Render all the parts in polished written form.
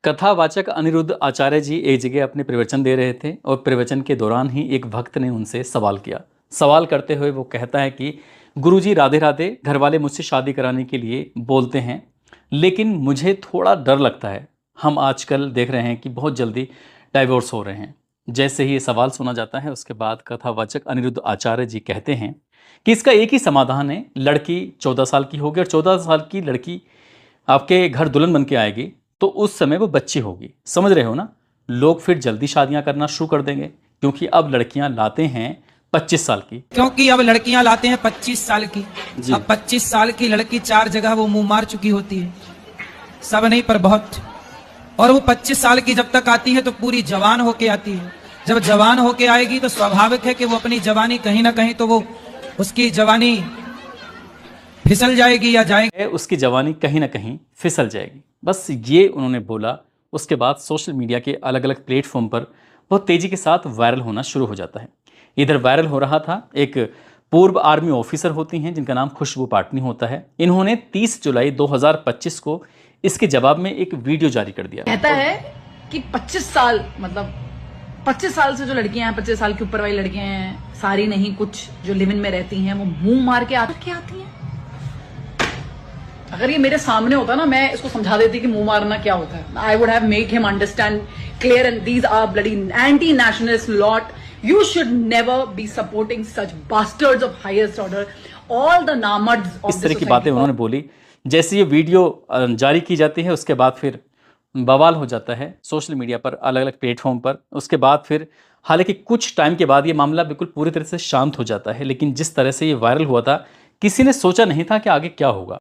कथावाचक अनिरुद्ध आचार्य जी एक जगह अपने प्रवचन दे रहे थे और प्रवचन के दौरान ही एक भक्त ने उनसे सवाल किया। सवाल करते हुए वो कहता है कि गुरुजी राधे राधे, घर वाले मुझसे शादी कराने के लिए बोलते हैं, लेकिन मुझे थोड़ा डर लगता है। हम आजकल देख रहे हैं कि बहुत जल्दी डाइवोर्स हो रहे हैं। जैसे ही ये सवाल सुना जाता है उसके बाद कथावाचक अनिरुद्ध आचार्य जी कहते हैं कि इसका एक ही समाधान है। लड़की 14 साल की होगी और 14 साल की लड़की आपके घर दुल्हन बन के आएगी तो उस समय वो बच्ची होगी। समझ रहे हो ना? लोग फिर जल्दी शादियां करना शुरू कर देंगे क्योंकि अब लड़कियां लाते हैं 25 साल की। क्योंकि अब लड़कियां लाते हैं 25 साल की। अब 25 साल की लड़की 4 जगह वो मुंह मार चुकी होती है, सब नहीं पर बहुत। और वो 25 साल की जब तक आती है तो पूरी जवान होके आती है। जब जवान होके आएगी तो स्वाभाविक है कि वो अपनी जवानी कहीं ना कहीं तो वो उसकी जवानी फिसल जाएगी या जाएगी, उसकी जवानी कहीं ना कहीं फिसल जाएगी। बस ये उन्होंने बोला। उसके बाद सोशल मीडिया के अलग अलग प्लेटफॉर्म पर बहुत तेजी के साथ वायरल होना शुरू हो जाता है। इधर वायरल हो रहा था, एक पूर्व आर्मी ऑफिसर होती हैं जिनका नाम खुशबू पाटनी होता है। इन्होंने 30 जुलाई 2025 को इसके जवाब में एक वीडियो जारी कर दिया। कहता है कि 25 साल मतलब 25 साल से जो लड़कियां हैं, 25 साल के ऊपर वाली लड़कियां हैं, सारी नहीं, कुछ जो लिव इन में रहती हैं वो मुंह मार के आती हैं। अगर ये मेरे सामने होता ना, मैं इसको समझा देती कि मुंह मारना क्या होता है। I would have make him understand clear and these are bloody anti nationalist lot. You should never be supporting such bastards of highest order. All the namards of इस तरह की बातें उन्होंने बोली। जैसे ये वीडियो जारी की जाती है उसके बाद फिर बवाल हो जाता है सोशल मीडिया पर, अलग अलग प्लेटफॉर्म पर। उसके बाद फिर हालांकि कुछ टाइम के बाद ये मामला बिल्कुल पूरी तरह से शांत हो जाता है, लेकिन जिस तरह से ये वायरल हुआ था किसी ने सोचा नहीं था कि आगे क्या होगा।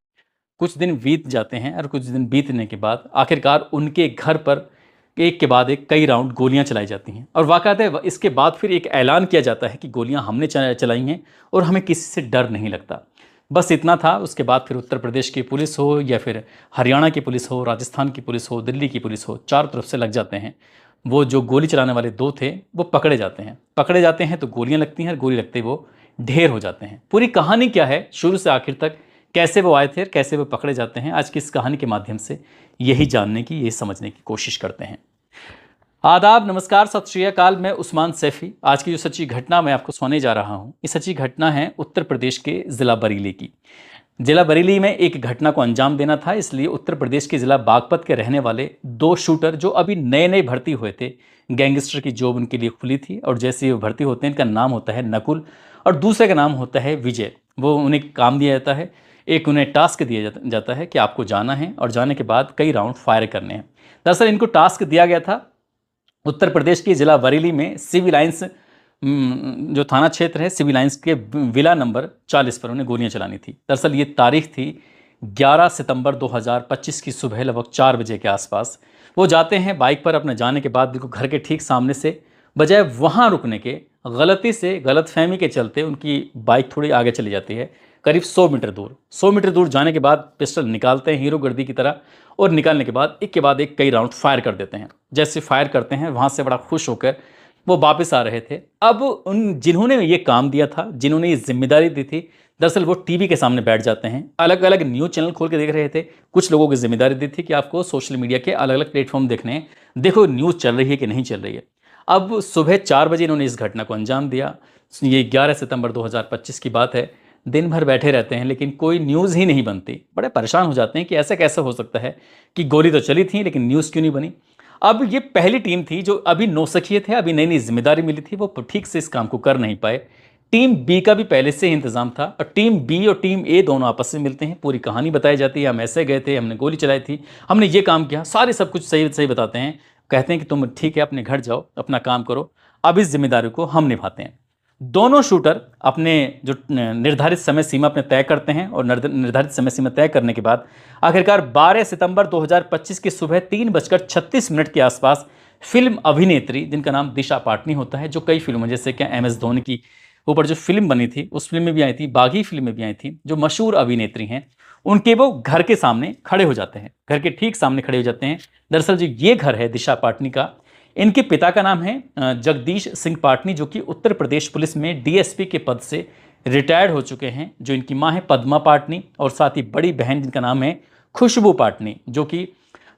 कुछ दिन बीत जाते हैं और कुछ दिन बीतने के बाद आखिरकार उनके घर पर एक के बाद एक कई राउंड गोलियां चलाई जाती हैं और वाक़ई इसके बाद फिर एक ऐलान किया जाता है कि गोलियां हमने चलाई हैं और हमें किसी से डर नहीं लगता। बस इतना था। उसके बाद फिर उत्तर प्रदेश की पुलिस हो या फिर हरियाणा की पुलिस हो, राजस्थान की पुलिस हो, दिल्ली की पुलिस हो, चारों तरफ से लग जाते हैं। वो जो गोली चलाने वाले दो थे वो पकड़े जाते हैं तो गोलियाँ लगती हैं, गोली लगते वो ढेर हो जाते हैं। पूरी कहानी क्या है शुरू से आखिर तक, कैसे वो आए थे और कैसे वो पकड़े जाते हैं, आज की इस कहानी के माध्यम से यही जानने की, यही समझने की कोशिश करते हैं। आदाब, नमस्कार, सत श्री अकाल। मैं उस्मान सैफी। आज की जो सच्ची घटना मैं आपको सुनाने जा रहा हूँ, ये सच्ची घटना है उत्तर प्रदेश के ज़िला बरेली की। ज़िला बरेली में एक घटना को अंजाम देना था, इसलिए उत्तर प्रदेश के ज़िला बागपत के रहने वाले दो शूटर जो अभी नए नए भर्ती हुए थे, गैंगस्टर की जॉब उनके लिए खुली थी और जैसे ये भर्ती होते हैं इनका नाम होता है नकुल और दूसरे का नाम होता है विजय। वो उन्हें काम दिया जाता है, एक उन्हें टास्क दिया जाता है कि आपको जाना है और जाने के बाद कई राउंड फायर करने हैं। दरअसल इनको टास्क दिया गया था उत्तर प्रदेश के ज़िला बरेली में सिविल लाइंस जो थाना क्षेत्र है, सिविल लाइंस के विला नंबर 40 पर उन्हें गोलियां चलानी थी। दरअसल ये तारीख थी 11 सितंबर 2025 की सुबह लगभग 4 बजे के आसपास। वो जाते हैं बाइक पर, अपने जाने के बाद बिल्कुल घर के ठीक सामने से, बजाय वहाँ रुकने के गलती से, गलतफहमी के चलते उनकी बाइक थोड़ी आगे चली जाती है, करीब 100 मीटर दूर जाने के बाद पिस्टल निकालते हैं हीरो गर्दी की तरह और निकालने के बाद एक के बाद एक कई राउंड फायर कर देते हैं। जैसे फायर करते हैं वहाँ से बड़ा खुश होकर वो वापस आ रहे थे। अब उन जिन्होंने ये काम दिया था, जिन्होंने ये जिम्मेदारी दी थी, दरअसल वो टीवी के सामने बैठ जाते हैं, अलग अलग न्यूज़ चैनल खोल के देख रहे थे। कुछ लोगों की जिम्मेदारी दी थी कि आपको सोशल मीडिया के अलग अलग प्लेटफॉर्म देखने हैं, देखो न्यूज़ चल रही है कि नहीं चल रही है। अब सुबह 4 बजे इन्होंने इस घटना को अंजाम दिया। ये 11 सितंबर 2025 की बात है। दिन भर बैठे रहते हैं लेकिन कोई न्यूज़ ही नहीं बनती। बड़े परेशान हो जाते हैं कि ऐसा कैसे हो सकता है कि गोली तो चली थी लेकिन न्यूज़ क्यों नहीं बनी। अब ये पहली टीम थी जो अभी नौसिखिए थे, अभी नई नई जिम्मेदारी मिली थी, वो ठीक से इस काम को कर नहीं पाए। टीम बी का भी पहले से ही इंतजाम था और टीम बी और टीम ए दोनों आपस में मिलते हैं, पूरी कहानी बताई जाती है। हम ऐसे गए थे, हमने गोली चलाई थी, हमने ये काम किया, सारे सब कुछ सही सही बताते हैं। कहते हैं कि तुम ठीक है, अपने घर जाओ, अपना काम करो, अब इस जिम्मेदारी को हम निभाते हैं। दोनों शूटर अपने जो निर्धारित समय सीमा अपने तय करते हैं और निर्धारित समय सीमा तय करने के बाद आखिरकार 12 सितंबर 2025 की सुबह 3:36 के आसपास फिल्म अभिनेत्री जिनका नाम दिशा पाटनी होता है, जो कई फिल्मों जैसे कि MS धोनी की ऊपर जो फिल्म बनी थी उस फिल्म में भी आई थी, बागी फिल्म में भी आई थी, जो मशहूर अभिनेत्री हैं, उनके वो घर के सामने खड़े हो जाते हैं, घर के ठीक सामने खड़े हो जाते हैं। दरअसल जो ये घर है दिशा पाटनी का, इनके पिता का नाम है जगदीश सिंह पाटनी, जो कि उत्तर प्रदेश पुलिस में DSP के पद से रिटायर्ड हो चुके हैं। जो इनकी मां है पद्मा पाटनी और साथ ही बड़ी बहन जिनका नाम है खुशबू पाटनी, जो कि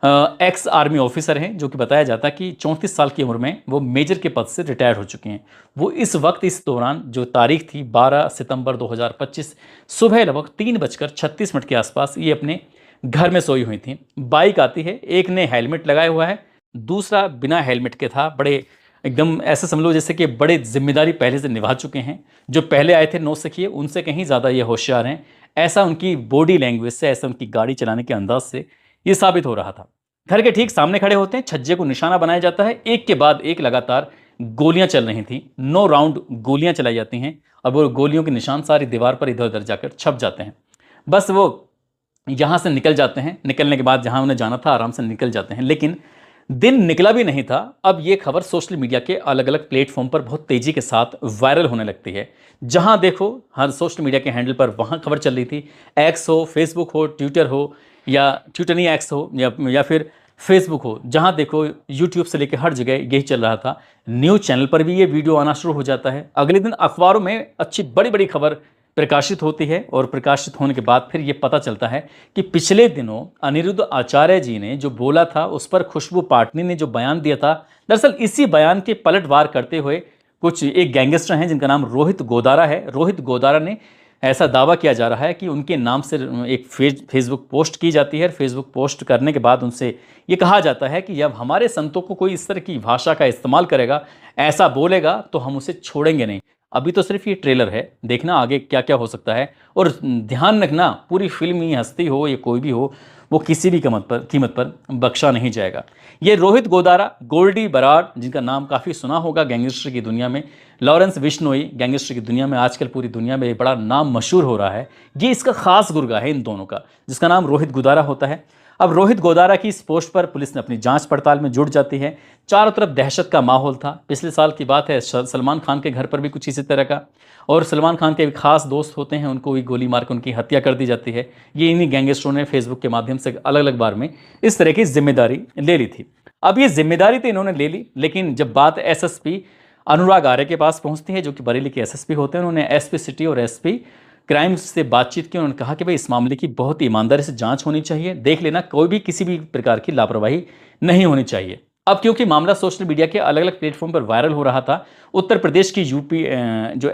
एक्स आर्मी ऑफिसर हैं, जो कि बताया जाता है कि 34 साल की उम्र में वो मेजर के पद से रिटायर हो चुके हैं। वो इस वक्त, इस दौरान जो तारीख थी 12 सितंबर 2025 सुबह लगभग 3:36 के आसपास ये अपने घर में सोई हुई थी। बाइक आती है, एक ने हेलमेट लगाया हुआ है, दूसरा बिना हेलमेट के था। बड़े एकदम ऐसे समझ लो जैसे कि बड़े जिम्मेदारी पहले से निभा चुके हैं। जो पहले आए थे नौसिखिए, उनसे कहीं ज़्यादा ये होशियार हैं, ऐसा उनकी बॉडी लैंग्वेज से, ऐसा उनकी गाड़ी चलाने के अंदाज से ये साबित हो रहा था। घर के ठीक सामने खड़े होते हैं, छज्जे को निशाना बनाया जाता है, एक के बाद एक लगातार गोलियां चल रही थी। 9 राउंड गोलियां चलाई जाती हैं और वो गोलियों के निशान सारी दीवार पर इधर उधर जाकर छप जाते हैं। बस वो यहाँ से निकल जाते हैं, निकलने के बाद जहाँ उन्हें जाना था आराम से निकल जाते हैं। लेकिन दिन निकला भी नहीं था, अब ये खबर सोशल मीडिया के अलग अलग प्लेटफॉर्म पर बहुत तेजी के साथ वायरल होने लगती है। जहां देखो हर सोशल मीडिया के हैंडल पर वहां खबर चल रही थी। एक्स हो, फेसबुक हो, ट्विटर हो, या ट्विटर नहीं एक्स हो, या फिर फेसबुक हो, जहां देखो यूट्यूब से लेकर हर जगह यही चल रहा था। न्यूज़ चैनल पर भी ये वीडियो आना शुरू हो जाता है। अगले दिन अखबारों में अच्छी बड़ी बड़ी खबर प्रकाशित होती है और प्रकाशित होने के बाद फिर ये पता चलता है कि पिछले दिनों अनिरुद्ध आचार्य जी ने जो बोला था, उस पर खुशबू पाटनी ने जो बयान दिया था, दरअसल इसी बयान के पलटवार करते हुए कुछ एक गैंगस्टर हैं जिनका नाम रोहित गोदारा है। रोहित गोदारा ने ऐसा दावा किया जा रहा है कि उनके नाम से एक फेसबुक पोस्ट की जाती है। फेसबुक पोस्ट करने के बाद उनसे ये कहा जाता है कि जब हमारे संतों को कोई इस तरह की भाषा का इस्तेमाल करेगा, ऐसा बोलेगा, तो हम उसे छोड़ेंगे नहीं। अभी तो सिर्फ ये ट्रेलर है, देखना आगे क्या क्या हो सकता है। और ध्यान रखना, पूरी फिल्मी हस्ती हो या कोई भी हो, वो किसी भी कीमत पर बख्शा नहीं जाएगा। ये रोहित गोदारा, गोल्डी बराड़, जिनका नाम काफ़ी सुना होगा गैंगस्टर की दुनिया में, लॉरेंस बिश्नोई गैंगस्टर की दुनिया में, आजकल पूरी दुनिया में बड़ा नाम मशहूर हो रहा है। ये इसका खास गुर्गा है इन दोनों का, जिसका नाम रोहित गोदारा होता है। अब रोहित गोदारा की इस पोस्ट पर पुलिस ने अपनी जांच पड़ताल में जुट जाती है। चारों तरफ दहशत का माहौल था। पिछले साल की बात है, सलमान खान के घर पर भी कुछ इसी तरह का, और सलमान खान के खास दोस्त होते हैं, उनको भी गोली मार कर उनकी हत्या कर दी जाती है। ये इन्हीं गैंगस्टरों ने फेसबुक के माध्यम से अलग अलग बार में इस तरह की जिम्मेदारी ले ली थी। अब ये जिम्मेदारी तो इन्होंने ले ली, लेकिन जब बात एसएसपी अनुराग आर्य के पास पहुंचती है, जो कि बरेली के एसएसपी होते हैं, उन्होंने एसपी सिटी और एसपी क्राइम से बातचीत की। उन्होंने कहा कि भाई इस मामले की बहुत ईमानदारी से जांच होनी चाहिए, देख लेना कोई भी किसी भी प्रकार की लापरवाही नहीं होनी चाहिए। अब क्योंकि मामला सोशल मीडिया के अलग अलग प्लेटफॉर्म पर वायरल हो रहा था, उत्तर प्रदेश की यूपी जो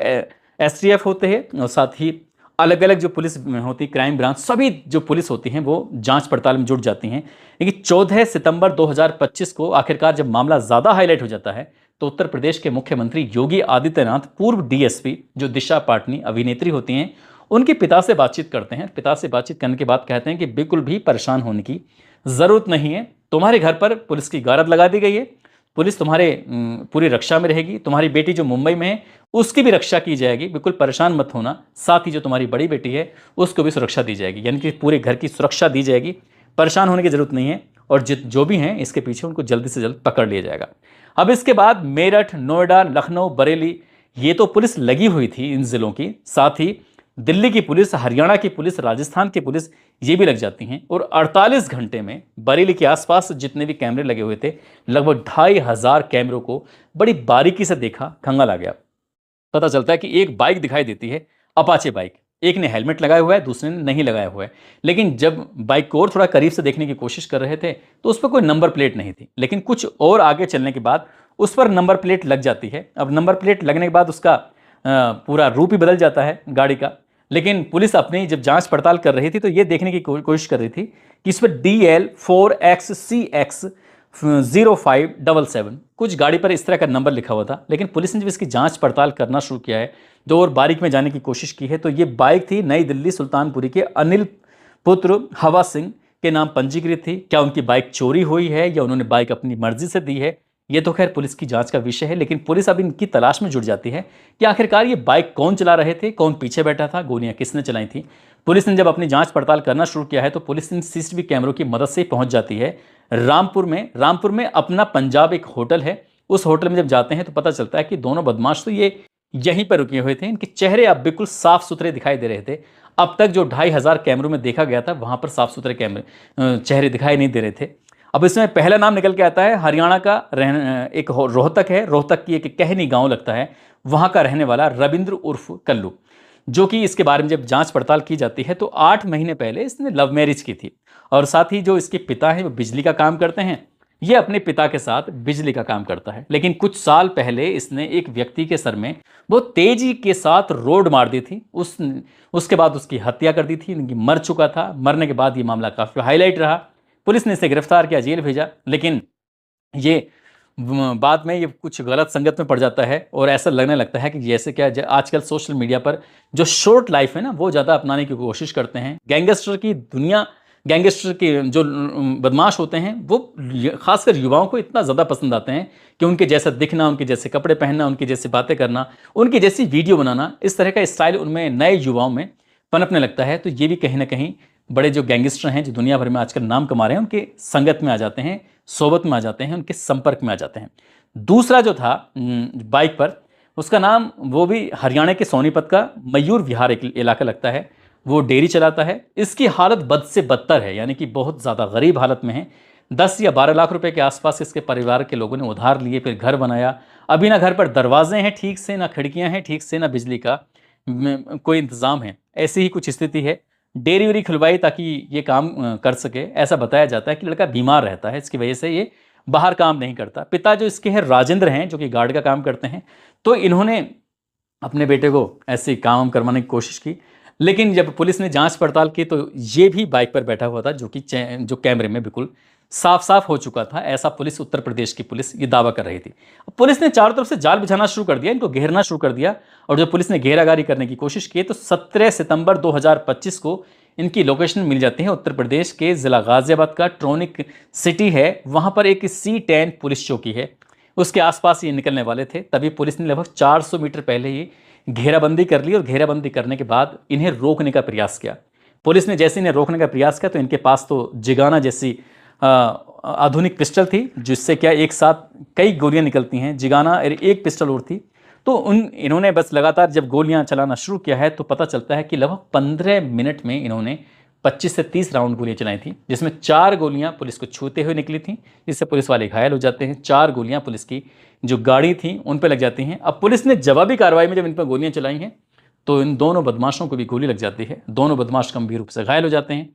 एसटीएफ होते हैं और साथ ही अलग अलग जो पुलिस होती है, क्राइम ब्रांच, सभी जो पुलिस होती हैं वो जांच पड़ताल में जुट जाती हैं। लेकिन 14 सितंबर 2025 को आखिरकार जब मामला ज़्यादा हाईलाइट हो जाता है, तो उत्तर प्रदेश के मुख्यमंत्री योगी आदित्यनाथ पूर्व डीएसपी जो दिशा पाटनी अभिनेत्री होती हैं, उनके पिता से बातचीत करते हैं। पिता से बातचीत करने के बाद कहते हैं कि बिल्कुल भी परेशान होने की ज़रूरत नहीं है, तुम्हारे घर पर पुलिस की गारद लगा दी गई है, पुलिस तुम्हारे पूरी रक्षा में रहेगी, तुम्हारी बेटी जो मुंबई में है उसकी भी रक्षा की जाएगी, बिल्कुल परेशान मत होना, साथ ही जो तुम्हारी बड़ी बेटी है उसको भी सुरक्षा दी जाएगी, यानी कि पूरे घर की सुरक्षा दी जाएगी, परेशान होने की ज़रूरत नहीं है, और जो भी हैं इसके पीछे उनको जल्दी से जल्द पकड़ लिया जाएगा। अब इसके बाद मेरठ, नोएडा, लखनऊ, बरेली, ये तो पुलिस लगी हुई थी इन ज़िलों की, साथ ही दिल्ली की पुलिस, हरियाणा की पुलिस, राजस्थान की पुलिस, ये भी लग जाती हैं। और 48 घंटे में बरेली के आसपास जितने भी कैमरे लगे हुए थे, लगभग 2500 कैमरों को बड़ी बारीकी से देखा, खंगाल आ गया। पता चलता है कि एक बाइक दिखाई देती है, अपाचे बाइक, एक ने हेलमेट लगाया हुआ है, दूसरे ने नहीं लगाया हुआ है। लेकिन जब बाइक को और थोड़ा करीब से देखने की कोशिश कर रहे थे तो उस पर कोई नंबर प्लेट नहीं थी, लेकिन कुछ और आगे चलने के बाद उस पर नंबर प्लेट लग जाती है। अब नंबर प्लेट लगने के बाद उसका पूरा रूप ही बदल जाता है गाड़ी का। लेकिन पुलिस अपनी जब जांच पड़ताल कर रही थी तो ये देखने की कोशिश कर रही थी कि इस पर DL4XCX 0577 कुछ गाड़ी पर इस तरह का नंबर लिखा हुआ था। लेकिन पुलिस ने जब इसकी जांच पड़ताल करना शुरू किया है, तो और बारीक में जाने की कोशिश की है, तो ये बाइक थी नई दिल्ली सुल्तानपुरी के अनिल पुत्र हवा सिंह के नाम पंजीकृत थी। क्या उनकी बाइक चोरी हुई है या उन्होंने बाइक अपनी मर्जी से दी है, ये तो खैर पुलिस की जांच का विषय है। लेकिन पुलिस अब इनकी तलाश में जुट जाती है कि आखिरकार ये बाइक कौन चला रहे थे, कौन पीछे बैठा था, गोलियां किसने चलाई थी। पुलिस ने जब अपनी जांच पड़ताल करना शुरू किया है तो पुलिस इन सीसीटीवी कैमरों की मदद से पहुंच जाती है रामपुर में अपना पंजाब एक होटल है। उस होटल में जब जाते हैं तो पता चलता है कि दोनों बदमाश तो ये यहीं पर रुके हुए थे। इनके चेहरे अब बिल्कुल साफ सुथरे दिखाई दे रहे थे। अब तक जो 2500 कैमरों में देखा गया था, वहां पर साफ सुथरे चेहरे दिखाई नहीं दे रहे थे। अब इसमें पहला नाम निकल के आता है, हरियाणा का एक रोहतक है, रोहतक की एक कहनी गांव लगता है, वहां का रहने वाला रविंद्र उर्फ कल्लू। जो कि इसके बारे में जब जांच पड़ताल की जाती है तो 8 महीने पहले इसने लव मैरिज की थी। और साथ ही जो इसके पिता हैं वो बिजली का काम करते हैं, ये अपने पिता के साथ बिजली का काम करता है। लेकिन कुछ साल पहले इसने एक व्यक्ति के सर में बहुत तेजी के साथ रोड मार दी थी। उसके बाद उसकी हत्या कर दी थी, मर चुका था। मरने के बाद ये मामला काफ़ी हाईलाइट रहा। पुलिस ने इसे गिरफ्तार किया, जेल भेजा, लेकिन ये बाद में ये कुछ गलत संगत में पड़ जाता है और ऐसा लगने लगता है कि जैसे क्या आजकल सोशल मीडिया पर जो शॉर्ट लाइफ है ना वो ज़्यादा अपनाने की कोशिश करते हैं। गैंगस्टर की दुनिया, गैंगस्टर के जो बदमाश होते हैं वो खासकर युवाओं को इतना ज़्यादा पसंद आते हैं कि उनके जैसा दिखना, उनके जैसे कपड़े पहनना, उनकी जैसी बातें करना, उनकी जैसी वीडियो बनाना, इस तरह का स्टाइल उनमें नए युवाओं में पनपने लगता है। तो ये भी कहीं ना कहीं बड़े जो गैंगस्टर हैं जो दुनिया भर में आजकल नाम कमा रहे हैं उनके संगत में आ जाते हैं, सोबत में आ जाते हैं, उनके संपर्क में आ जाते हैं। दूसरा जो था बाइक पर, उसका नाम वो भी हरियाणा के सोनीपत का मयूर विहार एक इलाका लगता है। वो डेयरी चलाता है। इसकी हालत बद से बदतर है, यानी कि बहुत ज़्यादा गरीब हालत में है। 10 या 12 लाख रुपए के आसपास इसके परिवार के लोगों ने उधार लिए, फिर घर बनाया। अभी ना घर पर दरवाजे हैं ठीक से, ना खिड़कियां हैं ठीक से, ना बिजली का कोई इंतज़ाम है। ऐसी ही कुछ स्थिति है। डेयरी वेरी खुलवाई ताकि ये काम कर सके। ऐसा बताया जाता है कि लड़का बीमार रहता है, इसकी वजह से ये बाहर काम नहीं करता। पिता जो इसके हैं राजेंद्र हैं, जो कि गार्ड का काम करते हैं, तो इन्होंने अपने बेटे को ऐसे काम करवाने की कोशिश की। लेकिन जब पुलिस ने जांच पड़ताल की तो ये भी बाइक पर बैठा हुआ था, जो कि जो कैमरे में बिल्कुल साफ साफ हो चुका था। ऐसा पुलिस, उत्तर प्रदेश की पुलिस ये दावा कर रही थी। पुलिस ने चारों तरफ से जाल बिछाना शुरू कर दिया, इनको घेरना शुरू कर दिया। और जब पुलिस ने घेरागारी करने की कोशिश की तो 17 सितंबर 2025 को इनकी लोकेशन मिल जाती है। उत्तर प्रदेश के ज़िला गाज़ियाबाद का ट्रॉनिक सिटी है, वहाँ पर एक C10 पुलिस चौकी है, उसके आसपास ये निकलने वाले थे। तभी पुलिस ने लगभग 400 मीटर पहले ही घेराबंदी कर ली और घेराबंदी करने के बाद इन्हें रोकने का प्रयास किया। पुलिस ने जैसे इन्हें रोकने का प्रयास किया तो इनके पास तो जिगाना जैसी आधुनिक पिस्टल थी, जिससे क्या एक साथ कई गोलियां निकलती हैं। जिगाना एक पिस्टल और थी। तो इन्होंने बस लगातार जब गोलियां चलाना शुरू किया है तो पता चलता है कि लगभग 15 मिनट में इन्होंने 25 से 30 राउंड गोलियां चलाई थी, जिसमें 4 गोलियां पुलिस को छूते हुए निकली थी, जिससे पुलिस वाले घायल हो जाते हैं। 4 गोलियां पुलिस की जो गाड़ी थी उन पर लग जाती हैं। अब पुलिस ने जवाबी कार्रवाई में जब इन पर गोलियां चलाई हैं तो इन दोनों बदमाशों को भी गोली लग जाती है। दोनों बदमाश गंभीर रूप से घायल हो जाते हैं।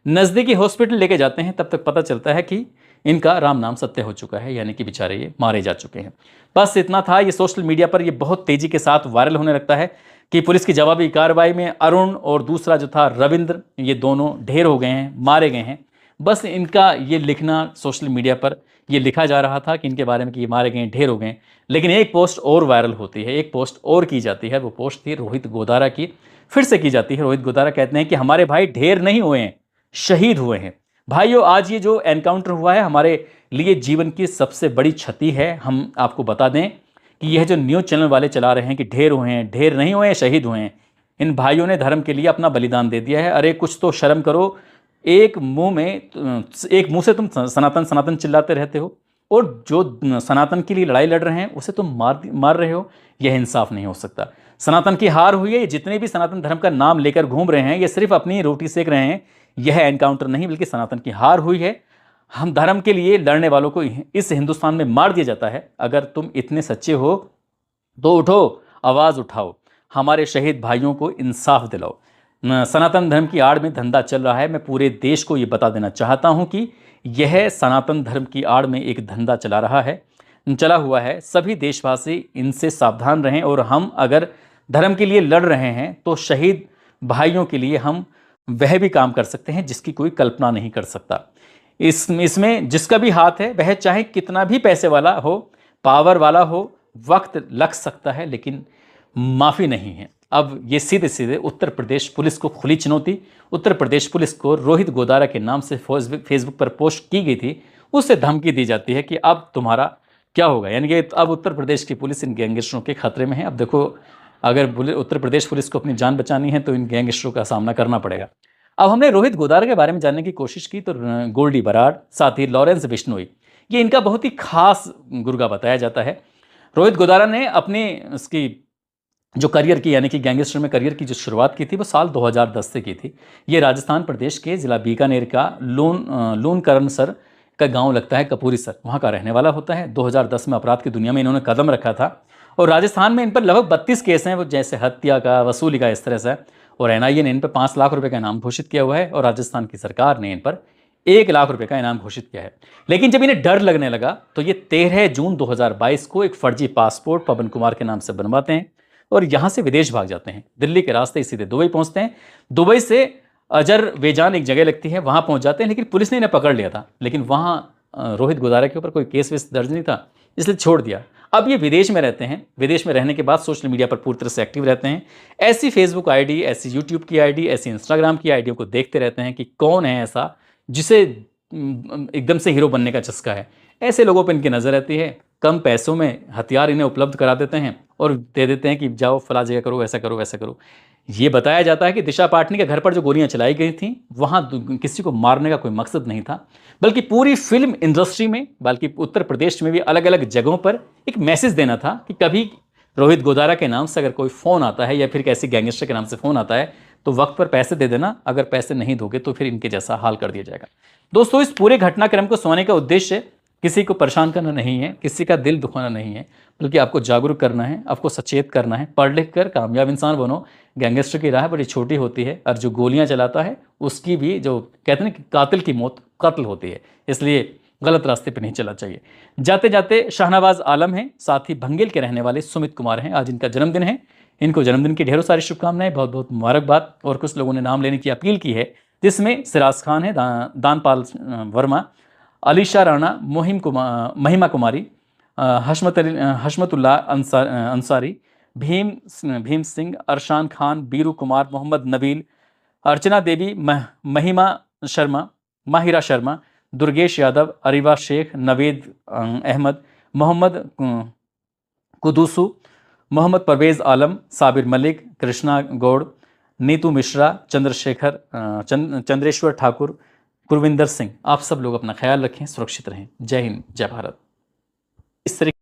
नज़दीकी हॉस्पिटल लेके जाते हैं, तब तक पता चलता है कि इनका राम नाम सत्य हो चुका है, यानी कि बेचारे ये मारे जा चुके हैं। बस इतना था। ये सोशल मीडिया पर ये बहुत तेज़ी के साथ वायरल होने लगता है कि पुलिस की जवाबी कार्रवाई में अरुण और दूसरा जो था रविंद्र, ये दोनों ढेर हो गए हैं, मारे गए हैं। बस इनका ये लिखना सोशल मीडिया पर ये लिखा जा रहा था कि इनके बारे में कि ये मारे गए, ढेर हो गए। लेकिन एक पोस्ट और वायरल होती है, एक पोस्ट और की जाती है। वो पोस्ट थी रोहित गोदारा की, फिर से की जाती है। रोहित गोदारा कहते हैं कि हमारे भाई ढेर नहीं हुए हैं, शहीद हुए हैं। भाइयों, आज ये जो एनकाउंटर हुआ है हमारे लिए जीवन की सबसे बड़ी क्षति है। हम आपको बता दें कि यह जो न्यूज़ चैनल वाले चला रहे हैं कि ढेर हुए हैं, ढेर नहीं हुए हैं, शहीद हुए हैं, इन भाइयों ने धर्म के लिए अपना बलिदान दे दिया है। अरे कुछ तो शर्म करो। एक मुंह से तुम सनातन सनातन चिल्लाते रहते हो और जो सनातन के लिए लड़ाई लड़ रहे हैं उसे तुम मार रहे हो। यह इंसाफ नहीं हो सकता। सनातन की हार हुई है। जितने भी सनातन धर्म का नाम लेकर घूम रहे हैं ये सिर्फ अपनी रोटी सेक रहे हैं। यह एनकाउंटर नहीं बल्कि सनातन की हार हुई है। हम धर्म के लिए लड़ने वालों को इस हिंदुस्तान में मार दिया जाता है। अगर तुम इतने सच्चे हो तो उठो, आवाज़ उठाओ, हमारे शहीद भाइयों को इंसाफ दिलाओ। सनातन धर्म की आड़ में धंधा चल रहा है। मैं पूरे देश को ये बता देना चाहता हूँ कि यह सनातन धर्म की आड़ में एक धंधा चला हुआ है। सभी देशवासी इनसे सावधान रहें और हम अगर धर्म के लिए लड़ रहे हैं तो शहीद भाइयों के लिए हम वह भी काम कर सकते हैं जिसकी कोई कल्पना नहीं कर सकता। इसमें जिसका भी हाथ है वह चाहे कितना भी पैसे वाला हो, पावर वाला हो, वक्त लग सकता है लेकिन माफ़ी नहीं है। अब ये सीधे सीधे उत्तर प्रदेश पुलिस को खुली चुनौती। उत्तर प्रदेश पुलिस को रोहित गोदारा के नाम से फेसबुक पर पोस्ट की गई थी, उससे धमकी दी जाती है कि अब तुम्हारा क्या होगा। यानी कि अब उत्तर प्रदेश की पुलिस इन गैंगस्टरों के खतरे में है। अब देखो, अगर उत्तर प्रदेश पुलिस को अपनी जान बचानी है तो इन गैंगस्टरों का सामना करना पड़ेगा। अब हमने रोहित गोदारा के बारे में जानने की कोशिश की तो गोल्डी बराड़, साथ ही लॉरेंस बिश्नोई, ये इनका बहुत ही खास गुर्गा बताया जाता है। रोहित गोदारा ने अपनी उसकी जो करियर की, यानी कि गैंगस्टर में करियर की जो शुरुआत की थी वो साल 2010 से की थी। ये राजस्थान प्रदेश के ज़िला बीकानेर का लूनकरणसर का गांव लगता है कपूरीसर, वहां का रहने वाला होता है। 2010 में अपराध की दुनिया में इन्होंने कदम रखा था और राजस्थान में इन पर लगभग 32 केस हैं, वो जैसे हत्या का, वसूली का, इस तरह से। और एनआईए ने इन पर 5 लाख रुपए का इनाम घोषित किया हुआ है और राजस्थान की सरकार ने इन पर 1 लाख रुपए का इनाम घोषित किया है। लेकिन जब इन्हें डर लगने लगा तो ये 13 जून 2022 को एक फर्जी पासपोर्ट पवन कुमार के नाम से बनवाते हैं और यहां से विदेश भाग जाते हैं। दिल्ली के रास्ते ही सीधे दुबई पहुंचते हैं। दुबई से अजरबैजान एक जगह लगती है, वहां पहुंच जाते हैं, लेकिन पुलिस ने इन्हें पकड़ लिया था। लेकिन वहां रोहित गोदारा के ऊपर कोई केस वेस दर्ज नहीं था, इसलिए छोड़ दिया। अब ये विदेश में रहते हैं। विदेश में रहने के बाद सोशल मीडिया पर पूरी तरह से एक्टिव रहते हैं। ऐसी फेसबुक आईडी, ऐसी यूट्यूब की आईडी, ऐसी इंस्टाग्राम की आईडियों को देखते रहते हैं कि कौन है ऐसा जिसे एकदम से हीरो बनने का चस्का है। ऐसे लोगों पर इनकी नज़र रहती है। कम पैसों में हथियार इन्हें उपलब्ध करा देते हैं और दे देते हैं कि जाओ फला जगह करो, ऐसा करो, वैसा करो। ये बताया जाता है कि दिशा पाटनी के घर पर जो गोलियां चलाई गई थी, वहां किसी को मारने का कोई मकसद नहीं था, बल्कि पूरी फिल्म इंडस्ट्री में, बल्कि उत्तर प्रदेश में भी अलग अलग जगहों पर एक मैसेज देना था कि कभी रोहित गोदारा के नाम से अगर कोई फ़ोन आता है या फिर किसी गैंगस्टर के नाम से फ़ोन आता है तो वक्त पर पैसे दे देना, अगर पैसे नहीं दोगे तो फिर इनके जैसा हाल कर दिया जाएगा। दोस्तों, इस पूरे घटनाक्रम को सुनाने का उद्देश्य किसी को परेशान करना नहीं है, किसी का दिल दुखाना नहीं है, बल्कि आपको जागरूक करना है, आपको सचेत करना है। पढ़ लिख कर कामयाब इंसान बनो। गैंगस्टर की राह बड़ी छोटी होती है और जो गोलियां चलाता है उसकी भी, जो कहते हैं कि कातिल की मौत कत्ल होती है, इसलिए गलत रास्ते पर नहीं चलना चाहिए। जाते जाते शाहनवाज आलम हैं, साथ ही भंगेल के रहने वाले सुमित कुमार हैं। आज इनका जन्मदिन है। इनको जन्मदिन की ढेरों सारी शुभकामनाएं, बहुत बहुत मुबारकबाद। और कुछ लोगों ने नाम लेने की अपील की है, जिसमें सिराज खान है, दानपाल वर्मा, अलीशा राणा, महिमा कुमारी, हशमतुल्लाह अंसारी, भीम सिंह, अरशान खान, बीरू कुमार, मोहम्मद नबील, अर्चना देवी, महिमा शर्मा, माहिरा शर्मा, दुर्गेश यादव, अरीबा शेख, नवेद अहमद, मोहम्मद कुदूसू, मोहम्मद परवेज़ आलम, साबिर मलिक, कृष्णा गौड़, नीतू मिश्रा, चंद्रेश्वर ठाकुर, गुरविंदर सिंह। आप सब लोग अपना ख्याल रखें, सुरक्षित रहें। जय हिंद, जय भारत। इस तरीके